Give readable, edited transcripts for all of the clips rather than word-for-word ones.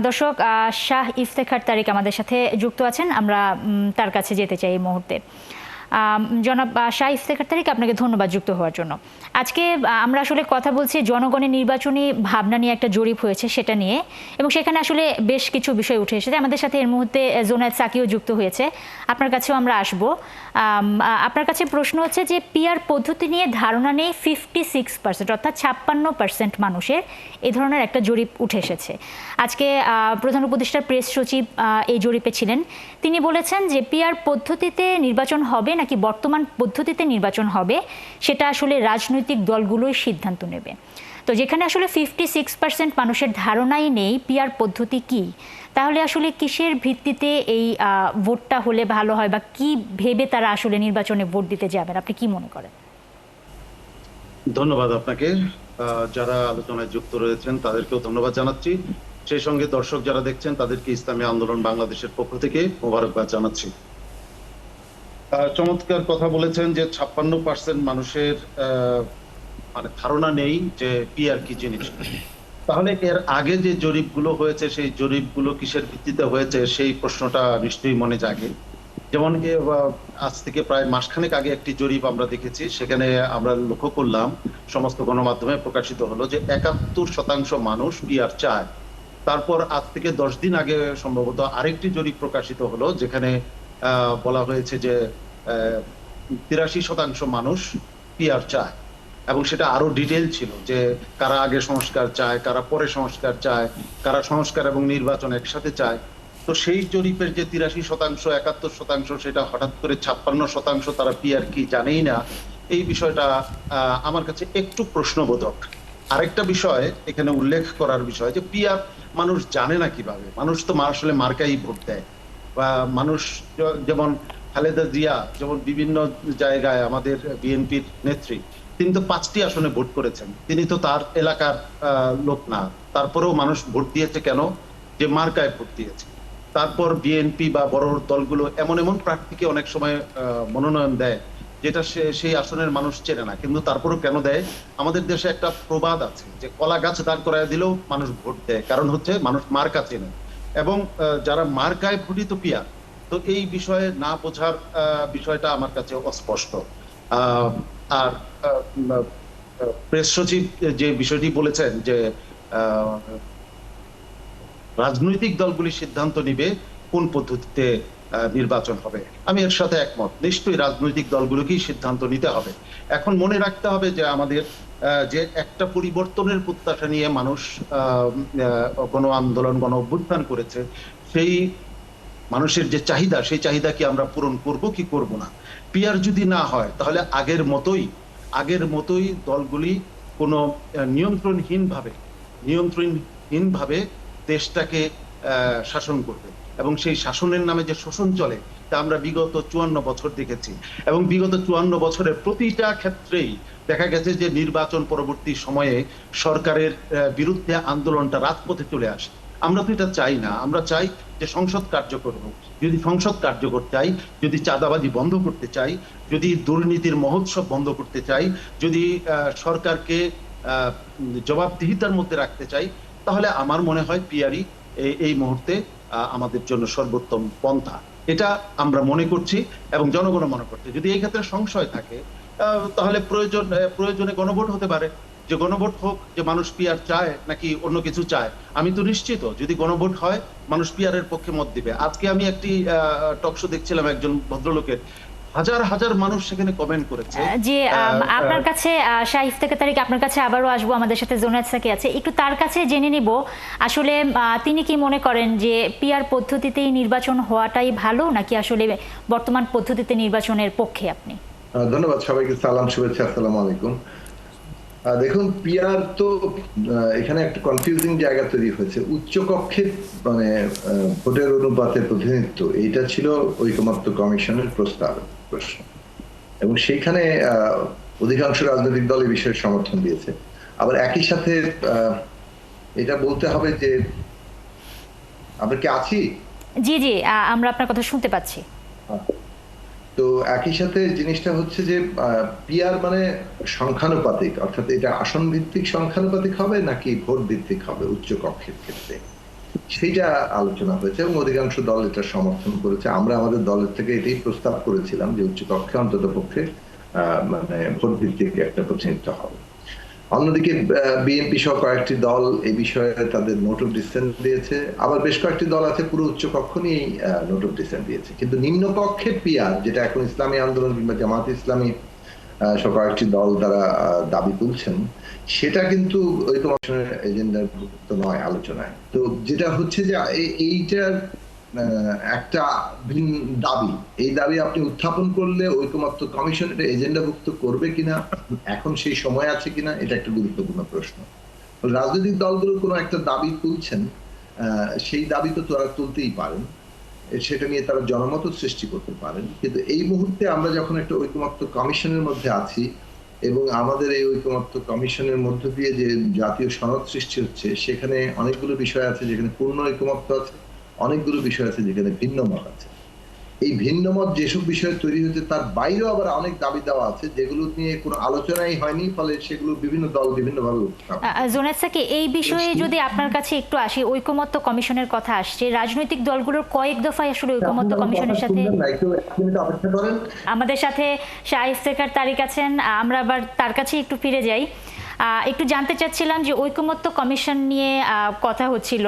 দর্শক, শাহ ইফতেখার তারিক আমাদের সাথে যুক্ত আছেন, আমরা তার কাছে যেতে চাই এই মুহূর্তে। জনাব শাহ ইফতেখার তারিক, আপনাকে ধন্যবাদ যুক্ত হওয়ার জন্য। আজকে আমরা আসলে কথা বলছি জনগণের নির্বাচনী ভাবনা নিয়ে, একটা জরিপ হয়েছে সেটা নিয়ে, এবং সেখানে আসলে বেশ কিছু বিষয় উঠে এসেছে। আমাদের সাথে এর মুহূর্তে জোনায়েদ সাকিও যুক্ত হয়েছে, আপনার কাছেও আমরা আসব। আপনার কাছে প্রশ্ন হচ্ছে যে পিআর পদ্ধতি নিয়ে ধারণা নেই 56%, অর্থাৎ 56% মানুষের এই ধরনের একটা জরিপ উঠে এসেছে। আজকে প্রধান উপদেষ্টার প্রেস সচিব এই জরিপে ছিলেন। তিনি বলেছেন যে পিআর পদ্ধতিতে নির্বাচন হবে নাকি বর্তমান পদ্ধতিতে নির্বাচন হবে সেটা আসলে রাজনৈতিক দলগুলোই সিদ্ধান্ত নেবে। তো যেখানে আসলে 56% মানুষের ধারণাই নেই পিআর পদ্ধতি কি, তাহলে আসলে কিসের ভিত্তিতে এই ভোটটা হলে ভালো হয়, বা কি ভেবে তারা আসলে নির্বাচনে ভোট দিতে যাবেন, আপনি কি মনে করেন? ধন্যবাদ আপনাকে। যারা আলোচনায় যুক্ত রয়েছেন তাদেরকেও ধন্যবাদ জানাচ্ছি। সেই সঙ্গে দর্শক যারা দেখছেন তাদেরকে ইসলামী আন্দোলন বাংলাদেশের পক্ষ থেকে মোবারকবাদ জানাচ্ছি। চমৎকার কথা বলেছেন যে 56% মানুষের মানে ধারণা নেই যে পিআর কি জিনিস। তাহলে এর আগে যে জরিপগুলো হয়েছে সেই জরিপগুলো কিসের ভিত্তিতে হয়েছে সেই প্রশ্নটা নিশ্চয়ই মনে জাগে। যেমন আজ থেকে প্রায় মাসখানেক আগে একটি জরিপ আমরা দেখেছি, সেখানে আমরা লক্ষ্য করলাম সমস্ত গণমাধ্যমে প্রকাশিত হলো যে 71% মানুষ পিআর চায়। তারপর আজ থেকে 10 দিন আগে সম্ভবত আরেকটি জরিপ প্রকাশিত হলো, যেখানে বলা হয়েছে যে 83% মানুষ পিআর চায়, এবং সেটা আরো ডিটেইল ছিল যে কারা আগে সংস্কার চায়, কারা পরে সংস্কার চায়, কারা সংস্কার এবং নির্বাচন একসাথে চায়। তো সেই জরিপের যে 83%, 71%, সেটা হঠাৎ করে 56% তারা পিআর কি জানেই না। এই বিষয়টা আমার কাছে একটু প্রশ্নবোধক। আরেকটা বিষয় এখানে উল্লেখ করার বিষয় যে পিআর মানুষ জানে না কিভাবে। মানুষ তো আসলে মার্কাই ভোট দেয়, বা মানুষ যেমন খালেদা জিয়া যেমন বিভিন্ন জায়গায় আমাদের বিএনপির নেত্রী, তিনি তো 5টি আসনে ভোট করেছেন, তিনি তো তার এলাকার লোক না, তারপরেও মানুষ ভোট দিয়েছে কেন? যে মার্কায় ভোট দিয়েছে। তারপর বিএনপি বা বড় দালগুলো এমন এমন প্রার্থীকে অনেক সময় মনোনয়ন দেয় যেটা সেই আসনের মানুষ চেনে না, কিন্তু তারপরেও কেন দেয়? আমাদের দেশে একটা প্রবাদ আছে যে কলা গাছ দাঁড় করায় দিলেও মানুষ ভোট দেয়, কারণ হচ্ছে মানুষ মার্কা চেনে। এবং যারা মার্কায় ভোটিত পিআর, তো এই বিষয়ে না বোঝার বিষয়টা আমার কাছে অস্পষ্ট। আর প্রেস সচিব যে বিষয়টি বলেছেন যে রাজনৈতিক দলগুলি সিদ্ধান্ত নিবে কোন পদ্ধতিতে নির্বাচন হবে, আমি এর সাথে একমত। নিশ্চয়ই রাজনৈতিক দলগুলোকেই সিদ্ধান্ত নিতে হবে। এখন মনে রাখতে হবে যে আমাদের যে একটা পরিবর্তনের প্রত্যাশা নিয়ে মানুষ গণ আন্দোলন, গণ অভ্যুত্থান করেছে, সেই মানুষের যে চাহিদা, সেই চাহিদা কি আমরা পূরণ করব কি করব না? পিআর যদি না হয় তাহলে আগের মতোই দলগুলি কোনো নিয়ন্ত্রণহীনভাবে দেশটাকে শাসন করবে, এবং সেই শাসনের নামে যে শোষণ চলে তা আমরা বিগত 54 বছর দেখেছি। এবং বিগত 54 বছরের প্রতিটা ক্ষেত্রেই দেখা গেছে যে নির্বাচন পরবর্তী সময়ে সরকারের বিরুদ্ধে আন্দোলনটা রাজপথে চলে আসে। আমরা তো এটা চাই না, আমরা চাই যে সংসদ কার্যকর হোক। যদি সংসদ কার্যকর চাই, যদি চাঁদাবাজি বন্ধ করতে চাই, যদি দুর্নীতির মহোৎসব বন্ধ করতে চাই, যদি সরকারকে জবাবদিহিতার মধ্যে রাখতে চাই, তাহলে আমার মনে হয় পিআরই এই মুহূর্তে আমাদের জন্য সর্বোত্তম পন্থা। এটা আমরা মনে করছি এবং জনগণ মনে করছে। যদি এই ক্ষেত্রে সংশয় থাকে তাহলে প্রয়োজনে গণভোট হতে পারে, যে গণভোট হোক যে মানুষ পিআর চায় নাকি অন্য কিছু চায়। আমি তো নিশ্চিত যদি গণভোট হয় মানুষ পিআর এর পক্ষে মত দিবে। আজকে আমি একটি টকশো দেখছিলাম একজন ভদ্রলোকের, হাজার হাজার মানুষ সেখানে কমেন্ট করেছে। জি, আপনার কাছে শাহ ইফতেখার তারিক, আপনার কাছে আবারও আসবো। আমাদের সাথে জোনায়েদ সাকি আছে, একটু তার কাছে জেনে নিব আসলে তিনি কি মনে করেন যে পিআর পদ্ধতিতেই নির্বাচন হওয়াটাই ভালো, নাকি আসলে বর্তমান পদ্ধতিতে নির্বাচনের পক্ষে আপনি? ধন্যবাদ সবাইকে, সালাম, শুভেচ্ছা, আসসালামু আলাইকুম। দেখুন, পিআর তো এখানে একটা কনফিউজিং জায়গা তৈরি হয়েছে। উচ্চ কক্ষের মানে ভোটের অনুপাতের প্রতিনিধিত্ব, এইটা ছিল ঐকমত্য কমিশনের প্রশ্ন, এবং সেইখানে অধিকাংশ রাজনৈতিক দল এই বিষয়ে সমর্থন দিয়েছে। আবার একই সাথে এটা বলতে হবে যে, আমরা কি আছি? জি জি, আমরা আপনার কথা শুনতে পাচ্ছি। তো একই সাথে জিনিসটা হচ্ছে যে পিআর মানে সংখ্যানুপাতিক, অর্থাৎ এটা আসন ভিত্তিক সংখ্যানুপাতিক হবে নাকি ভোট ভিত্তিক হবে উচ্চ কক্ষের ক্ষেত্রে। সেইটা আলোচনা হয়েছে এবং অধিকাংশ দল এটা সমর্থন করেছে। আমরা আমাদের দলের থেকে এটাই প্রস্তাব করেছিলাম যে উচ্চকক্ষে অন্তত পক্ষে মানে ভোট ভিত্তিক একটা প্রতিনিধিত্ব হবে। অন্যদিকে বিএনপি সহ কয়েকটি দল এই বিষয়ে তাদের নোট অফ ডিসেন্ট দিয়েছে, আবার বেশ কয়েকটি দল আছে পুরো উচ্চকক্ষ নিয়েই নোট অফ ডিসেন্ট দিয়েছে। কিন্তু নিম্নকক্ষে পিআর, যেটা এখন ইসলামী আন্দোলন কিংবা জামাত ইসলামী সহ কয়েকটি দল তারা দাবি তুলছেন, সেটা কিন্তু ঐক্য কমিশনের এজেন্ডার ভুক্ত নয় আলোচনায়। তো যেটা হচ্ছে যে এইটার একটা দাবি, এই দাবি আপনি উত্থাপন করলে ঐকমত্য কমিশনের এজেন্ডাভুক্ত করবে কিনা, এখন সেই সময় আছে কিনা, এটা একটা গুরুত্বপূর্ণ প্রশ্ন। রাজনৈতিক দলগুলো কোনো একটা দাবি তুলছেন, সেই দাবি তো তারা তুলতেই পারেন, সেটা নিয়ে তারা জনমত সৃষ্টি করতে পারেন। কিন্তু এই মুহূর্তে আমরা যখন একটা ঐকমত্য কমিশনের মধ্যে আছি এবং আমাদের এই ঐকমত্য কমিশনের মধ্য দিয়ে যে জাতীয় সনদ সৃষ্টি হচ্ছে, সেখানে অনেকগুলো বিষয় আছে যেখানে পূর্ণ ঐকমত্য আছে, অনেকগুলো বিষয় আছে যেখানে ভিন্ন মত আছে। এই ভিন্ন মত যেসব বিষয়ে তৈরি হয়েছে তার বাইরেও আবার অনেক দাবি দেওয়া আছে যেগুলো নিয়ে কোনো আলোচনাই হয়নি, ফলে সেগুলো বিভিন্ন দল বিভিন্নভাবে জুনায়েদ সাকি, এই বিষয়ে যদি আপনার কাছে একটু আসি, ঐকমত্য কমিশনের কথা আসছে, রাজনৈতিক দলগুলোর কয়েক দফায় আসলে ঐকমত্য কমিশনের সাথে, আমাদের সাথে শাহ ইফতেখার তারিক আছেন, আমরা আবার তার কাছে একটু ফিরে যাই। একটু জানতে চাচ্ছিলাম যে ঐকমত্য কমিশন নিয়ে কথা হচ্ছিল,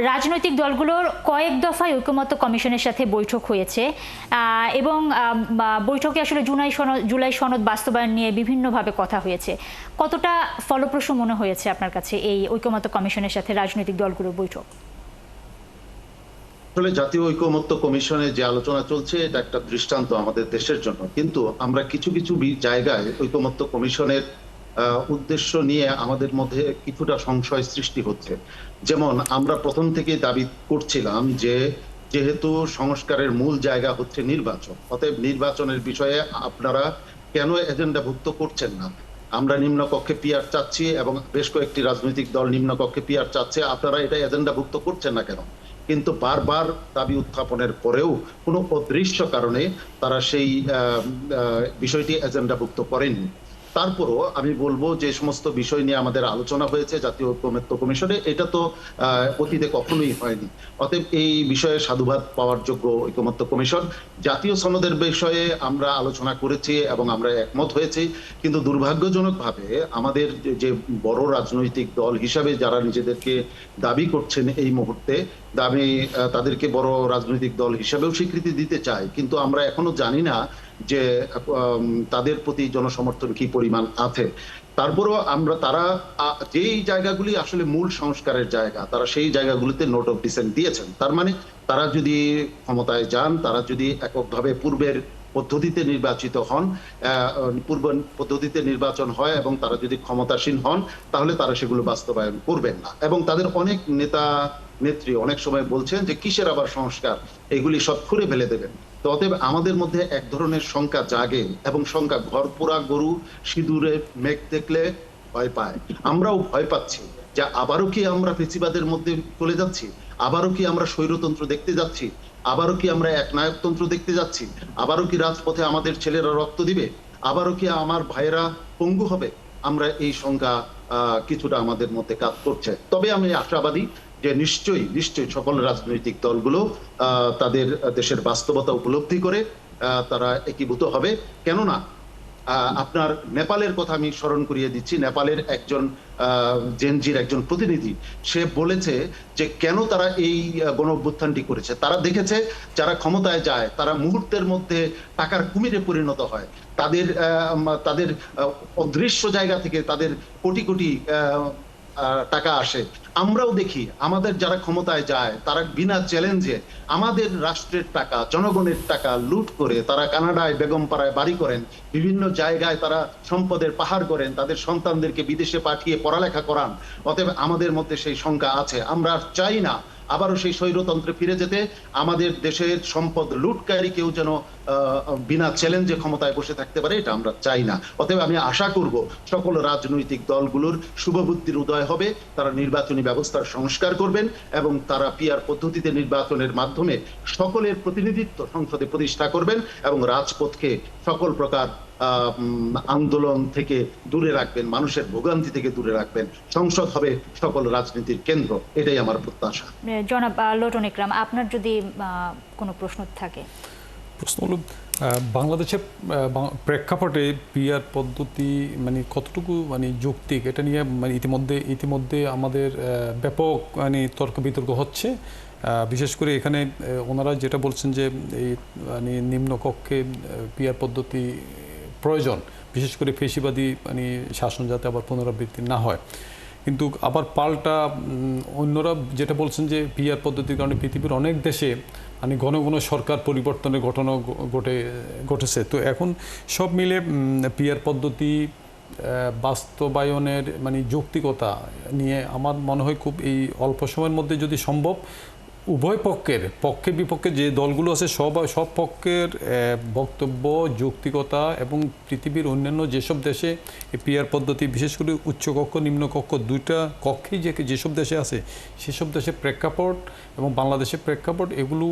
রাজনৈতিক দলগুলোর কয়েক দফায় ঐকমত্য কমিশনের সাথে বৈঠক হয়েছে এবং বৈঠকে আসলে জুলাই সনদ বাস্তবায়ন নিয়ে বিভিন্নভাবে কথা হয়েছে। কতটা ফলপ্রসূ মনে হয়েছে আপনার কাছে এই ঐকমত্য কমিশনের সাথে রাজনৈতিক দলগুলোর বৈঠক? আসলে জাতীয় ঐকমত্য কমিশনে যে আলোচনা চলছে এটা একটা দৃষ্টান্ত আমাদের দেশের জন্য, কিন্তু আমরা কিছু কিছু জায়গায় ঐকমত্য কমিশনের উদ্দেশ্য নিয়ে আমাদের মধ্যে কিছুটা সংশয় সৃষ্টি হচ্ছে। যেমন আমরা প্রথম থেকে দাবি করছিলাম যে যেহেতু সংস্কারের মূল জায়গা হচ্ছে নির্বাচন, অতএব নির্বাচনের বিষয়ে আপনারা কেন এজেন্ডাভুক্ত করছেন না? আমরা নিম্নকক্ষে পিআর চাচ্ছি এবং বেশ কয়েকটি রাজনৈতিক দল নিম্নকক্ষে পিআর চাচ্ছে, আপনারা এটা এজেন্ডাভুক্ত করছেন না কেন? কিন্তু বারবার দাবি উত্থাপনের পরেও কোনো অদৃশ্য কারণে তারা সেই বিষয়টি এজেন্ডাভুক্ত করেননি। তারপরও আমি বলবো যে সমস্ত বিষয় নিয়ে আমাদের আলোচনা হয়েছে জাতীয় ঐকমত্য কমিশনে, এটা তো অতীতে কখনোই হয়নি। অতএব এই বিষয়ে সাধুবাদ পাওয়ার যোগ্য ঐকমত্য কমিশন। জাতীয় সনদের বিষয়ে আমরা আলোচনা করেছি এবং আমরা একমত হয়েছি, কিন্তু দুর্ভাগ্যজনকভাবে আমাদের যে বড় রাজনৈতিক দল হিসাবে যারা নিজেদেরকে দাবি করছেন এই মুহূর্তে, তাদেরকে বড় রাজনৈতিক দল হিসাবেও স্বীকৃতি দিতে চাই, কিন্তু আমরা এখনো জানি না যে তাদের প্রতি জনসমর্থন কি পরিমাণ আছে। তারপরও তারা যেই জায়গাগুলি আসলে মূল সংস্কারের জায়গা, তারা সেই জায়গাগুলিতে নোট অফ ডিসেন্ট দিয়েছেন। তার মানে তারা যদি ক্ষমতায় যান, তারা যদি এককভাবে পূর্বের পদ্ধতিতে নির্বাচিত হন, পূর্ব পদ্ধতিতে নির্বাচন হয় এবং তারা যদি ক্ষমতাসীন হন, তাহলে তারা সেগুলো বাস্তবায়ন করবেন না। এবং তাদের অনেক নেতা নেত্রী অনেক সময় বলছেন যে কিসের আবার সংস্কার, এগুলি সব খুঁড়ে ফেলে দেবেন। তো অতএব আমাদের মধ্যে এক ধরনের শঙ্কা জাগে, এবং শঙ্কা, ঘরপোড়া গরু সিঁদুরে মেঘ দেখলে ভয় পায়। আমরাও ভয় পাচ্ছি যে আবারও কি আমরা ফেসিবাদের মধ্যে চলে যাচ্ছি, আবারও কি আমরা স্বৈরতন্ত্র দেখতে যাচ্ছি, আবারও কি আমরা একনায়কতন্ত্র দেখতে যাচ্ছি, আবারও কি রাজপথে আমাদের ছেলেরা রক্ত দিবে, আবারও কি আমার ভাইয়েরা পঙ্গু হবে। আমরা এই শঙ্কা কিছুটা আমাদের মধ্যে কাজ করছে। তবে আমি আশাবাদী যে নিশ্চয়ই সকল রাজনৈতিক দলগুলো তাদের দেশের বাস্তবতা উপলব্ধি করে তারা একীভূত হবে। কেননা আপনার নেপালের কথা আমি স্মরণ করিয়ে দিচ্ছি। নেপালের একজন জেনজির একজন প্রতিনিধি, সে বলেছে যে কেন তারা এই গণ অভ্যুত্থানটি করেছে। তারা দেখেছে যারা ক্ষমতায় যায় তারা মুহূর্তের মধ্যে টাকার কুমিরে পরিণত হয়। তাদের অদৃশ্য জায়গা থেকে তাদের কোটি কোটি টাকা আসে। আমরাও দেখি আমাদের যারা ক্ষমতায় যায় তারা বিনা চ্যালেঞ্জে আমাদের রাষ্ট্রের টাকা, জনগণের টাকা লুট করে তারা কানাডায় বেগমপাড়ায় বাড়ি করেন, বিভিন্ন জায়গায় তারা সম্পদের পাহাড় করেন, তাদের সন্তানদেরকে বিদেশে পাঠিয়ে পড়ালেখা করান। অতএব আমাদের মধ্যে সেই শঙ্কা আছে। আমরা চাই না আবারও সেই স্বৈরতন্ত্রে ফিরে যেতে। আমাদের দেশের সম্পদ লুটকারী কেউ যেন বিনা চ্যালেঞ্জে ক্ষমতায় বসে থাকতে পারে, এটা আমরা চাই না। অতএব আমি আশা করব সকল রাজনৈতিক দলগুলোর শুভবুদ্ধির উদয় হবে, তারা নির্বাচনী ব্যবস্থার সংস্কার করবেন এবং তারা পিআর পদ্ধতিতে নির্বাচনের মাধ্যমে সকলের প্রতিনিধিত্ব সংসদে প্রতিষ্ঠা করবেন এবং রাজপথকে সকল প্রকার আন্দোলন থেকে দূরে রাখবেন, মানুষের ভোগান্তি থেকে দূরে রাখবেন। সংসদ হবে সকল রাজনীতির কেন্দ্র, এটাই আমার প্রত্যাশা। জনাব লোটন ইকরাম, আপনার যদি কোনো প্রশ্ন থাকে। প্রশ্ন হলো, বাংলাদেশের প্রেক্ষাপটে পিআর পদ্ধতি মানে কতটুকু মানে যৌক্তিক, এটা নিয়ে মানে ইতিমধ্যে আমাদের ব্যাপক মানে তর্ক বিতর্ক হচ্ছে। বিশেষ করে এখানে ওনারা যেটা বলছেন যে এই মানে নিম্নকক্ষে পিআর পদ্ধতি প্রয়োজন, বিশেষ করে ফেসিবাদী মানে শাসন যাতে আবার পুনরাবৃত্তি না হয়। কিন্তু আবার পাল্টা অন্যরা যেটা বলছেন যে পিআর পদ্ধতির কারণে পৃথিবীর অনেক দেশে মানে ঘন ঘন সরকার পরিবর্তনের ঘটনা ঘটেছে। তো এখন সব মিলে পিআর পদ্ধতি বাস্তবায়নের মানে যৌক্তিকতা নিয়ে আমার মনে হয় খুব এই অল্প সময়ের মধ্যে যদি সম্ভব উভয় পক্ষে বিপক্ষে যে দলগুলো আছে সব পক্ষের বক্তব্য, যৌক্তিকতা এবং পৃথিবীর অন্যান্য যেসব দেশে এই পিআর পদ্ধতি বিশেষ করে উচ্চকক্ষ নিম্নকক্ষ দুইটা কক্ষেই যেসব দেশে আছে সেসব দেশের প্রেক্ষাপট এবং বাংলাদেশের প্রেক্ষাপট এগুলো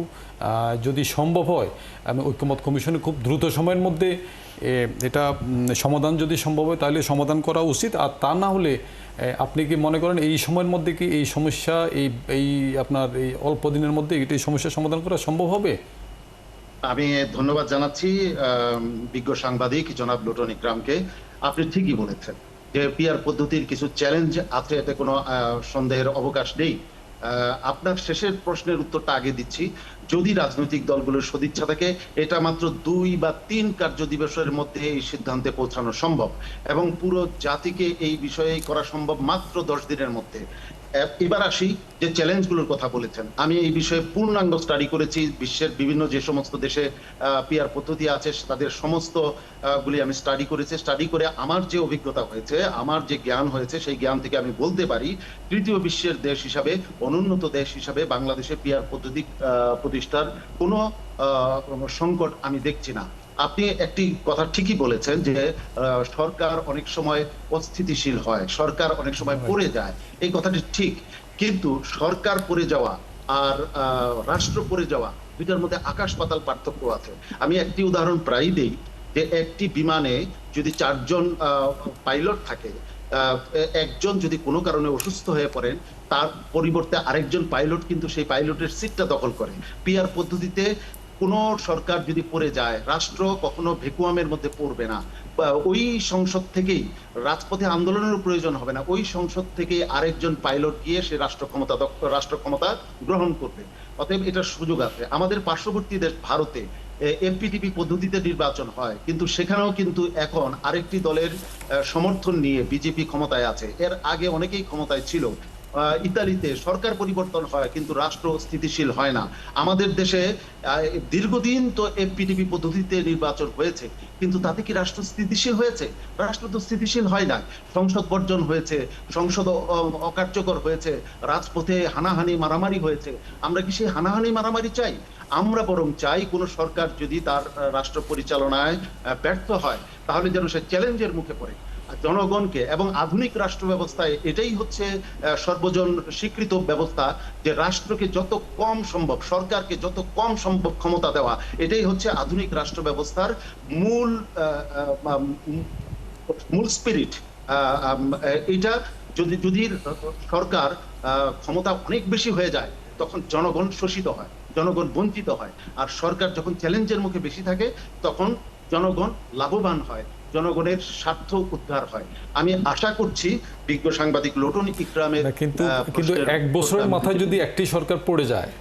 যদি সম্ভব হয়, আমি ঐক্যমত্য কমিশনে খুব দ্রুত সময়ের মধ্যে এটা সমাধান যদি সম্ভব হয় তাহলে সমাধান করা উচিত। আর তা না হলে আপনি কি মনে করেন এই সময়ের মধ্যে কি এই সমস্যা এই আপনার এই অল্প দিনের মধ্যে এই সমস্যার সমাধান করা সম্ভব হবে? আমি ধন্যবাদ জানাচ্ছি বিজ্ঞ সাংবাদিক জনাব লোটন ইকরামকে। আপনি ঠিকই বলেছেন যে পিআর পদ্ধতির কিছু চ্যালেঞ্জ আছে, এতে কোনো সন্দেহের অবকাশ নেই। আপনার শেষের প্রশ্নের উত্তরটা আগে দিচ্ছি। যদি রাজনৈতিক দলগুলোর সদিচ্ছা থাকে, এটা মাত্র 2 বা 3 কার্য দিবসের মধ্যে এই সিদ্ধান্তে পৌঁছানো সম্ভব এবং পুরো জাতিকে এই বিষয়ে করা সম্ভব মাত্র 10 দিনের মধ্যে। এবার আসি যে চ্যালেঞ্জগুলোর কথা বলেছেন। আমি এই বিষয়ে পূর্ণাঙ্গ স্টাডি করেছি। বিশ্বের বিভিন্ন যে সমস্ত দেশে পিআর পদ্ধতি আছে তাদের সমস্ত গুলি আমি স্টাডি করেছি। স্টাডি করে আমার যে অভিজ্ঞতা হয়েছে, আমার যে জ্ঞান হয়েছে, সেই জ্ঞান থেকে আমি বলতে পারি তৃতীয় বিশ্বের দেশ হিসাবে, অনুন্নত দেশ হিসাবে বাংলাদেশে পিআর পদ্ধতি প্রতিষ্ঠার কোনো সংকট আমি দেখছি না। আপনি একটি কথা ঠিকই বলেছেন যে সরকার অনেক সময় অস্থিতিশীল হয়, সরকার অনেক সময় পড়ে যায়, এই কথাটি ঠিক। কিন্তু সরকার পড়ে যাওয়া আর রাষ্ট্র পড়ে যাওয়া দুইটার মধ্যে আকাশ পাতাল পার্থক্য আছে। আমি একটি উদাহরণ প্রায়ই দেই যে একটি বিমানে যদি 4 জন পাইলট থাকে, একজন যদি কোনো কারণে অসুস্থ হয়ে পড়েন, তার পরিবর্তে আরেকজন পাইলট কিন্তু সেই পাইলটের সিটটা দখল করে। পিআর পদ্ধতিতে কোনো সরকার যদি পড়ে যায়, রাষ্ট্র কখনো ভ্যাকুয়ামের মধ্যে পড়বে না। ওই সংসদ থেকেই রাজপথে আন্দোলনের প্রয়োজন হবে না, ওই সংসদ থেকে আরেকজন পাইলট গিয়ে সে রাষ্ট্র ক্ষমতা গ্রহণ করবে। অতএব এটার সুযোগ আছে। আমাদের পার্শ্ববর্তী দেশ ভারতে এমপিটিপি পদ্ধতিতে নির্বাচন হয়, কিন্তু সেখানেও কিন্তু এখন আরেকটি দলের সমর্থন নিয়ে বিজেপি ক্ষমতায় আছে। এর আগে অনেকেই ক্ষমতায় ছিল। ইতালিতে সরকার পরিবর্তন হয় কিন্তু রাষ্ট্র স্থিতিশীল হয় না। আমাদের দেশে দীর্ঘদিন তো এমপিটিপি পদ্ধতিতে নির্বাচন হয়েছে, কিন্তু তাতে কি রাষ্ট্র স্থিতিশীল হয়েছে? রাষ্ট্র তো স্থিতিশীল হয় না। সংসদ বর্জন হয়েছে, সংসদ অকার্যকর হয়েছে, রাজপথে হানাহানি মারামারি হয়েছে। আমরা কি সেই হানাহানি মারামারি চাই? আমরা বরং চাই কোন সরকার যদি তার রাষ্ট্র পরিচালনায় ব্যর্থ হয় তাহলে যেন সে চ্যালেঞ্জের মুখে পড়ে জনগণকে। এবং আধুনিক রাষ্ট্র ব্যবস্থায় এটাই হচ্ছে সর্বজন স্বীকৃত ব্যবস্থা যে রাষ্ট্রকে যত কম সম্ভব, সরকারকে যত কম সম্ভব ক্ষমতা দেওয়া, এটাই হচ্ছে আধুনিক রাষ্ট্র ব্যবস্থার মূল স্পিরিট। এটা যদি সরকার ক্ষমতা অনেক বেশি হয়ে যায় তখন জনগণ শোষিত হয়, জনগণ বঞ্চিত হয়। আর সরকার যখন চ্যালেঞ্জের মুখে বেশি থাকে তখন জনগণ লাভবান হয়, জনগণের স্বার্থ উদ্ধার হয়। আমি আশা করছি বিজ্ঞ সাংবাদিক লোটন ইকরামের কিন্তু 1 বছরের মাথায় যদি একটি সরকার পড়ে যায়,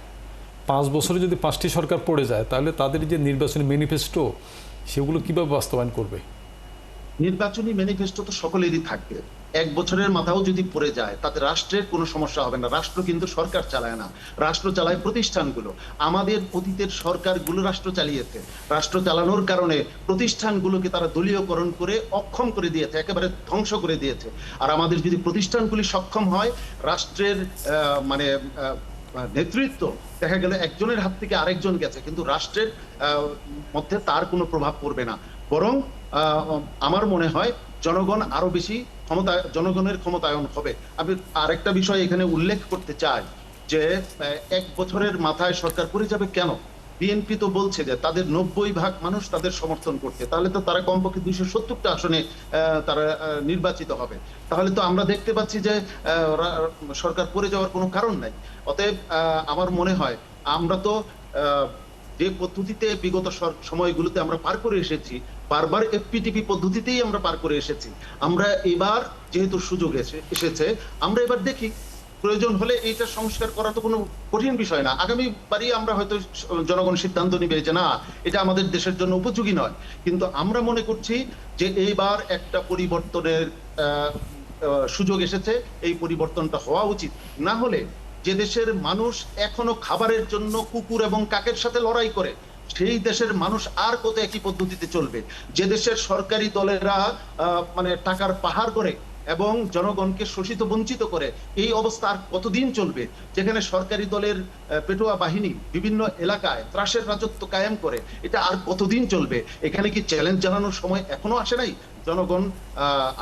5 বছরে যদি 5টি সরকার পড়ে যায়, তাহলে তাদের যে নির্বাচনী ম্যানিফেস্টো সেগুলো কিভাবে বাস্তবায়ন করবে? নির্বাচনী ম্যানিফেস্টো তো সকলেরই থাকবে। 1 বছরের মাথাও যদি পড়ে যায় তাতে রাষ্ট্রের কোনো সমস্যা হবে না। রাষ্ট্র কিন্তু সরকার চালায় না, রাষ্ট্র চালায় প্রতিষ্ঠানগুলো। আমাদের অতীতের সরকারগুলো রাষ্ট্র চালিয়েছে, রাষ্ট্র চালানোর কারণে প্রতিষ্ঠানগুলোকে তারা দলীয়করণ করে অক্ষম করে দিয়েছে, একেবারে ধ্বংস করে দিয়েছে। আর আমাদের যদি প্রতিষ্ঠানগুলি সক্ষম হয়, রাষ্ট্রের নেতৃত্ব দেখা গেল একজনের হাত থেকে আরেকজন গেছে, কিন্তু রাষ্ট্রের মধ্যে তার কোনো প্রভাব পড়বে না। বরং আমার মনে হয় জনগণ আরো বেশি জনগণের ক্ষমতায়ন হবে। আমি আরেকটা বিষয় এখানে উল্লেখ করতে চাই যে 1 বছরের মাথায় সরকার পড়ে যাবে কেন? বিএনপি তো বলছে যে তাদের 90% মানুষ তাদের সমর্থন করতে, তাহলে তো তারা কমপক্ষে 270টা আসনে তারা নির্বাচিত হবে। তাহলে তো আমরা দেখতে পাচ্ছি যে সরকার পড়ে যাওয়ার কোনো কারণ নাই। অতএব আমার মনে হয় আমরা তো যে পদ্ধতিতে বিগত সময়গুলোতে আমরা পার করে এসেছি, বারবার এফপিটিপি পদ্ধতিতেই আমরা পার করে এসেছি। আমরা এবার যেহেতু সুযোগ এসেছে, আমরা এবার দেখি প্রয়োজন হলে এইটা সংস্কার করা তো কোনো কঠিন বিষয় না। আগামী বারই আমরা হয়তো জনগণ সিদ্ধান্ত নিবে যে না, এটা আমাদের দেশের জন্য উপযোগী নয়। কিন্তু আমরা মনে করছি যে এইবার একটা পরিবর্তনের সুযোগ এসেছে, এই পরিবর্তনটা হওয়া উচিত। না হলে যে দেশের মানুষ এখনো খাবারের জন্য কুকুর এবং কাকের সাথে লড়াই করে, সেই দেশের মানুষ আর কত একই পদ্ধতিতে চলবে? যে দেশের সরকারি দলেরা মানে টাকার পাহাড় করে এবং জনগণকে শোষিত বঞ্চিত করে, এই অবস্থা আর কতদিন চলবে? যেখানে সরকারি দলের পেটোয়া বাহিনী বিভিন্ন এলাকায় ত্রাসের রাজত্ব কায়েম করে, এটা আর কতদিন চলবে? এখানে কি চ্যালেঞ্জ জানানোর সময় এখনো আসে নাই? জনগণ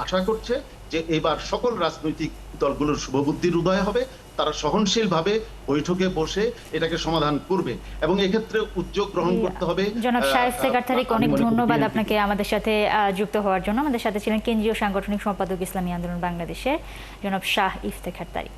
আশা করছে যে এবার সকল রাজনৈতিক দলগুলোর শুভবুদ্ধির উদয় হবে, তারা সহনশীলভাবে বৈঠকে বসে এটাকে সমাধান করবে এবং এক্ষেত্রে উদ্যোগ গ্রহণ করতে হবে। জনাব শাহ ইফতেখার তারিক, অনেক ধন্যবাদ আপনাকে আমাদের সাথে যুক্ত হওয়ার জন্য। আমাদের সাথে ছিলেন কেন্দ্রীয় সাংগঠনিক সম্পাদক ইসলামী আন্দোলন বাংলাদেশের জনাব শাহ ইফতেখার তারিক।